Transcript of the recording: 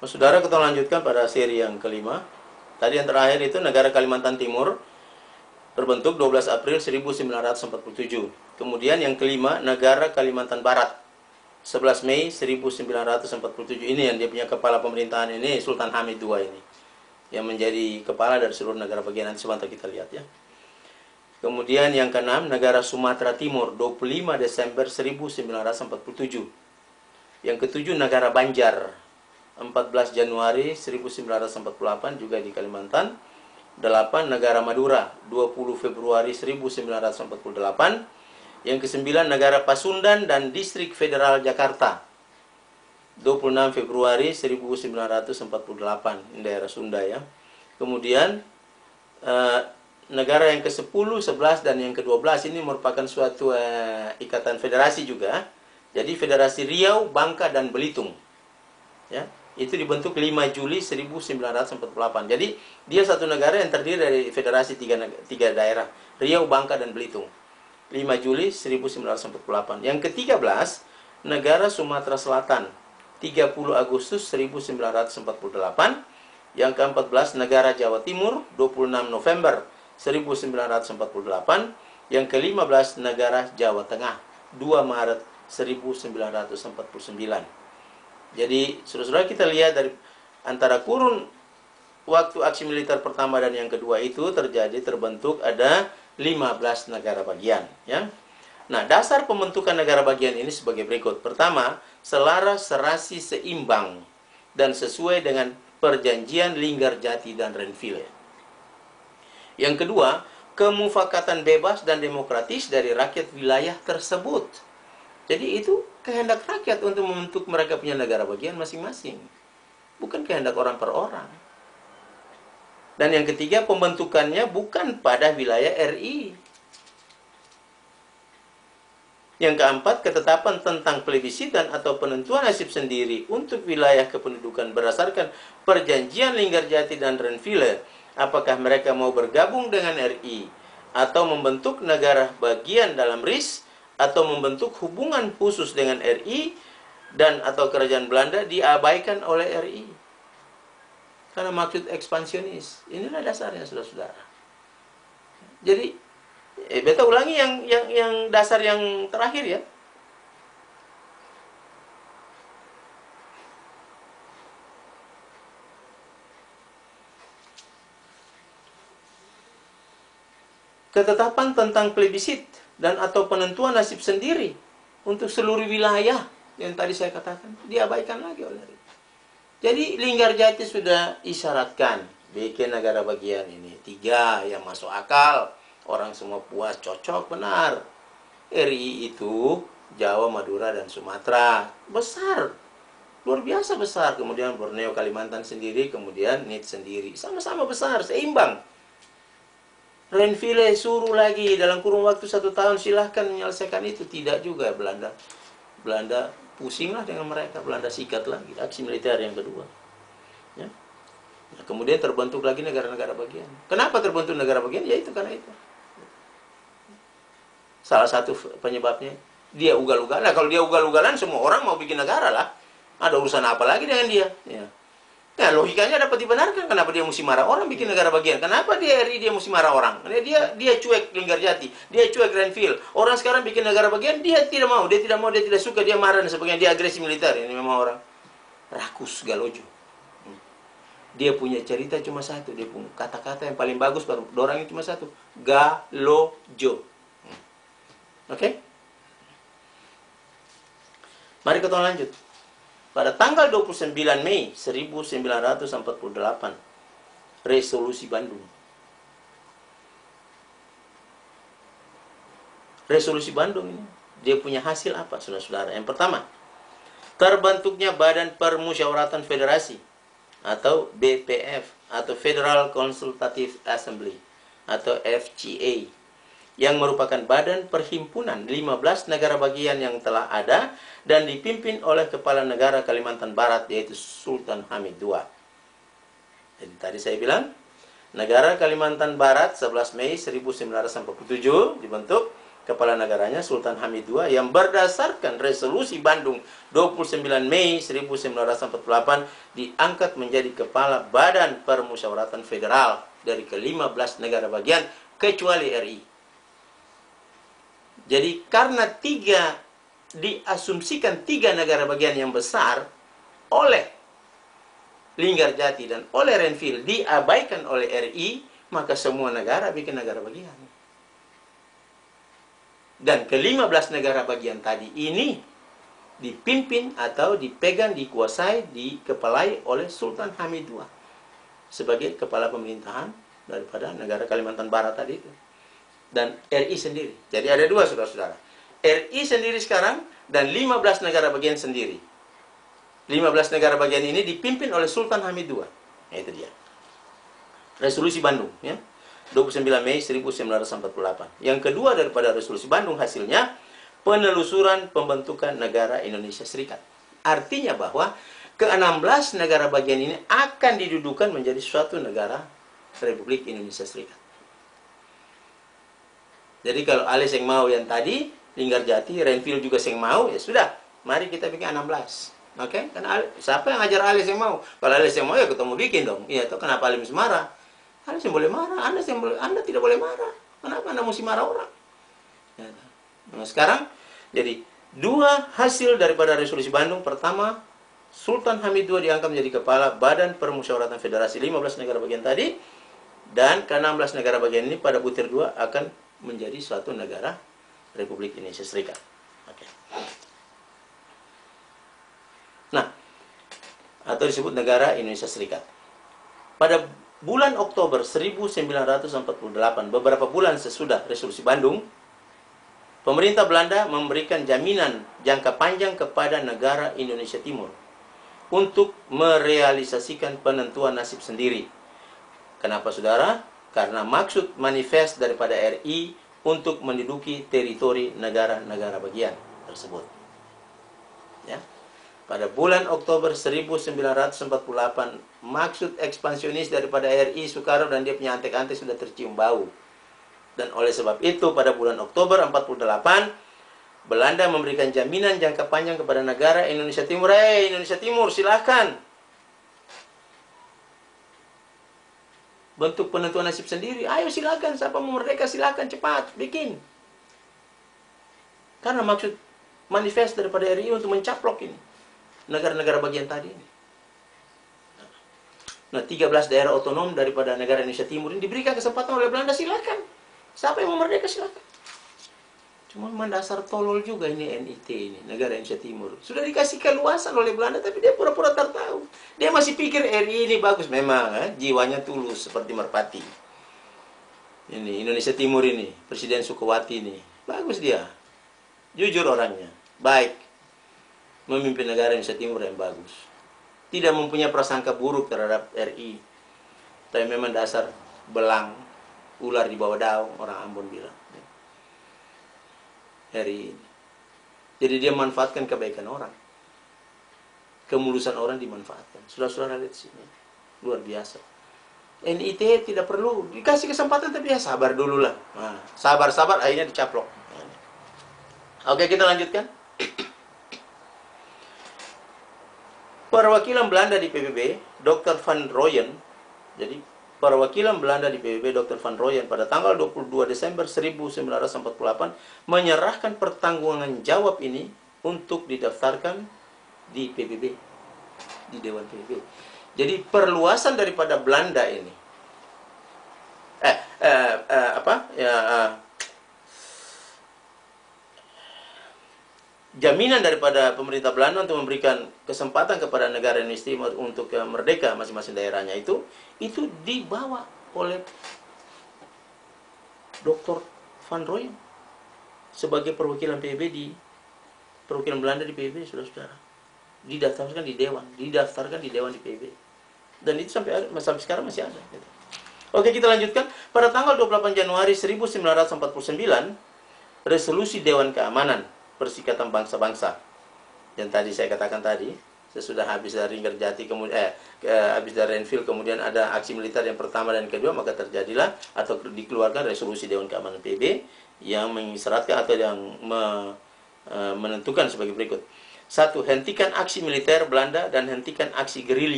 Saudara, kita lanjutkan pada seri yang kelima. Tadi yang terakhir itu negara Kalimantan Timur terbentuk 12 April 1947. Kemudian yang kelima, negara Kalimantan Barat 11 Mei 1947. Ini yang dia punya kepala pemerintahan ini, Sultan Hamid II ini, yang menjadi kepala dari seluruh negara bagian. Nanti sebentar kita lihat ya. Kemudian yang keenam, negara Sumatera Timur 25 Desember 1947. Yang ketujuh, negara Banjar 14 Januari 1948 juga di Kalimantan. 8, negara Madura 20 Februari 1948. Yang kesembilan, negara Pasundan dan Distrik Federal Jakarta 26 Februari 1948. Ini daerah Sunda ya. Kemudian negara yang ke-10, 11 dan yang ke-12 ini merupakan suatu ikatan federasi juga. Jadi Federasi Riau, Bangka dan Belitung. Ya, itu dibentuk 5 Juli 1948. Jadi dia satu negara yang terdiri dari federasi tiga daerah, Riau, Bangka dan Belitung. 5 Juli 1948. Yang ke-13, negara Sumatera Selatan 30 Agustus 1948. Yang ke-14, negara Jawa Timur 26 November 1948. Yang ke-15, negara Jawa Tengah 2 Maret 1949. Jadi, saudara-saudara, kita lihat dari antara kurun waktu aksi militer pertama dan yang kedua itu terbentuk ada 15 negara bagian. Ya. Nah, dasar pembentukan negara bagian ini sebagai berikut. Pertama, selaras, serasi, seimbang, dan sesuai dengan perjanjian Linggarjati dan Renville. Yang kedua, kemufakatan bebas dan demokratis dari rakyat wilayah tersebut. Jadi itu kehendak rakyat untuk membentuk mereka punya negara bagian masing-masing. Bukan kehendak orang per orang. Dan yang ketiga, pembentukannya bukan pada wilayah RI. Yang keempat, ketetapan tentang plebisisitan atau penentuan nasib sendiri untuk wilayah kependudukan berdasarkan perjanjian Linggarjati dan Renville. Apakah mereka mau bergabung dengan RI atau membentuk negara bagian dalam RIS, atau membentuk hubungan khusus dengan RI dan atau kerajaan Belanda, diabaikan oleh RI. Karena maksud ekspansionis. Inilah dasarnya, saudara-saudara. Jadi, beta ulangi yang dasar yang terakhir ya. Ketetapan tentang plebisit dan atau penentuan nasib sendiri untuk seluruh wilayah yang tadi saya katakan diabaikan lagi oleh RI. Jadi Linggarjati sudah isyaratkan bikin negara bagian ini 3 yang masuk akal, orang semua puas, cocok, benar. RI itu Jawa, Madura dan Sumatera besar, luar biasa besar. Kemudian Borneo, Kalimantan sendiri, kemudian NIT sendiri, sama-sama besar, seimbang. Renville suruh lagi dalam kurun waktu 1 tahun silahkan menyelesaikan itu. Tidak juga. Belanda pusinglah dengan mereka. Belanda sikat lagi aksi militer yang kedua ya. Nah, kemudian terbentuk lagi negara-negara bagian. Kenapa terbentuk negara bagian? Ya itu karena itu. Salah satu penyebabnya dia ugal-ugalan. Nah, kalau dia ugal-ugalan semua orang mau bikin negara lah. Ada urusan apa lagi dengan dia ya. Nah, logikanya dapat dibenarkan. Kenapa dia mesti marah orang bikin negara bagian? Kenapa dia RI dia mesti marah orang? Dia cuek Linggarjati, dia cuek Renville. Orang sekarang bikin negara bagian, dia tidak mau, dia tidak suka, dia marah dan sebagainya, dia agresi militer. Ini memang orang rakus, galojo. Dia punya cerita cuma satu, dia punya kata-kata yang paling bagus baru dorangnya cuma satu, galojo. Oke? Mari kita lanjut. Pada tanggal 29 Mei 1948, Resolusi Bandung. Resolusi Bandung ini, dia punya hasil apa, saudara-saudara? Yang pertama, terbentuknya Badan Permusyawaratan Federasi, atau BPF, atau Federal Consultative Assembly, atau FCA, yang merupakan badan perhimpunan 15 negara bagian yang telah ada dan dipimpin oleh kepala negara Kalimantan Barat, yaitu Sultan Hamid II. Jadi tadi saya bilang, negara Kalimantan Barat 11 Mei 1947 dibentuk, Kepala negaranya Sultan Hamid II yang berdasarkan resolusi Bandung 29 Mei 1948 diangkat menjadi kepala Badan Permusyawaratan Federal dari ke-15 negara bagian kecuali RI. Jadi karena diasumsikan 3 negara bagian yang besar oleh Linggarjati dan oleh Renville diabaikan oleh RI, maka semua negara bikin negara bagian. Dan ke-15 negara bagian tadi ini dipimpin atau dipegang, dikuasai, dikepalai oleh Sultan Hamid II sebagai kepala pemerintahan daripada negara Kalimantan Barat tadi itu. Dan RI sendiri. Jadi ada 2 saudara-saudara. RI sendiri sekarang dan 15 negara bagian sendiri. 15 negara bagian ini dipimpin oleh Sultan Hamid II. Nah, itu dia. Resolusi Bandung, ya. 29 Mei 1948. Yang kedua daripada resolusi Bandung hasilnya penelusuran pembentukan negara Indonesia Serikat. Artinya bahwa ke-16 negara bagian ini akan didudukan menjadi suatu negara Republik Indonesia Serikat. Jadi kalau Alice yang mau yang tadi, Linggarjati, Renville juga yang mau, ya sudah, mari kita bikin 16. Oke? Karena siapa yang ngajar Alice yang mau? Kalau Alice yang mau ya ketemu bikin dong. Iya, itu kenapa Alice marah? Anda yang boleh marah, Anda tidak boleh marah. Kenapa Anda mesti marah orang? Ya, nah, sekarang, jadi 2 hasil daripada resolusi Bandung. Pertama, Sultan Hamid II diangkat menjadi kepala Badan Permusyawaratan Federasi 15 negara bagian tadi. Dan ke-16 negara bagian ini pada butir 2 akan menjadi suatu negara Republik Indonesia Serikat. Oke. Nah, atau disebut negara Indonesia Serikat. Pada bulan Oktober 1948, beberapa bulan sesudah resolusi Bandung, pemerintah Belanda memberikan jaminan jangka panjang kepada negara Indonesia Timur untuk merealisasikan penentuan nasib sendiri. Kenapa saudara? Karena maksud manifest daripada RI untuk menduduki teritori negara-negara bagian tersebut. Ya. Pada bulan Oktober 1948, maksud ekspansionis daripada RI Soekarno dan dia punya antek-antek sudah tercium bau. Dan oleh sebab itu, pada bulan Oktober 1948, Belanda memberikan jaminan jangka panjang kepada negara Indonesia Timur. Indonesia Timur, silahkan bentuk penentuan nasib sendiri. Ayo silahkan, siapa mau merdeka silahkan, cepat, bikin. Karena maksud manifest daripada RI untuk mencaplok ini negara-negara bagian tadi ini. Nah, 13 daerah otonom daripada negara Indonesia Timur ini diberikan kesempatan oleh Belanda, silakan. Siapa yang mau merdeka silakan. Cuma mendasar tolol juga ini NIT ini, negara Indonesia Timur. Sudah dikasih keluasan oleh Belanda tapi dia pura-pura tak tahu. Dia masih pikir RI ini bagus memang, jiwanya tulus seperti merpati. Ini Indonesia Timur ini, Presiden Sukawati ini, bagus dia. Jujur orangnya, baik. Memimpin negara Indonesia Timur yang bagus. Tidak mempunyai prasangka buruk terhadap RI. Tapi memang dasar belang, ular di bawah daun, orang Ambon bilang. RI. Jadi dia manfaatkan kebaikan orang. Kemulusan orang dimanfaatkan. Saudara-saudara lihat sini. Luar biasa. NIT tidak perlu dikasih kesempatan tapi ya sabar dulu lah. Nah, sabar-sabar akhirnya dicaplok. Oke, kita lanjutkan. Perwakilan Belanda di PBB, Dr. Van Rooyen, jadi perwakilan Belanda di PBB, Dr. Van Rooyen pada tanggal 22 Desember 1948 menyerahkan pertanggungan jawab ini untuk didaftarkan di PBB, di Dewan PBB. Jadi perluasan daripada Belanda ini, jaminan daripada pemerintah Belanda untuk memberikan kesempatan kepada negara Indonesia Timur untuk merdeka masing-masing daerahnya itu dibawa oleh Dr. Van Rooyen sebagai perwakilan PBB perwakilan Belanda di PBB, saudara-saudara. Didaftarkan di Dewan, di Dewan di PBB. Dan itu sampai sekarang masih ada. Gitu. Oke, kita lanjutkan. Pada tanggal 28 Januari 1949, resolusi Dewan Keamanan Perserikatan Bangsa-Bangsa yang tadi saya katakan tadi, sesudah habis dari Ngerjati kemudian habis dari Renville kemudian ada aksi militer yang pertama dan kedua, maka terjadilah atau dikeluarkan resolusi Dewan Keamanan PBB yang mengisyaratkan atau yang menentukan sebagai berikut. 1. Hentikan aksi militer Belanda dan hentikan aksi gerilya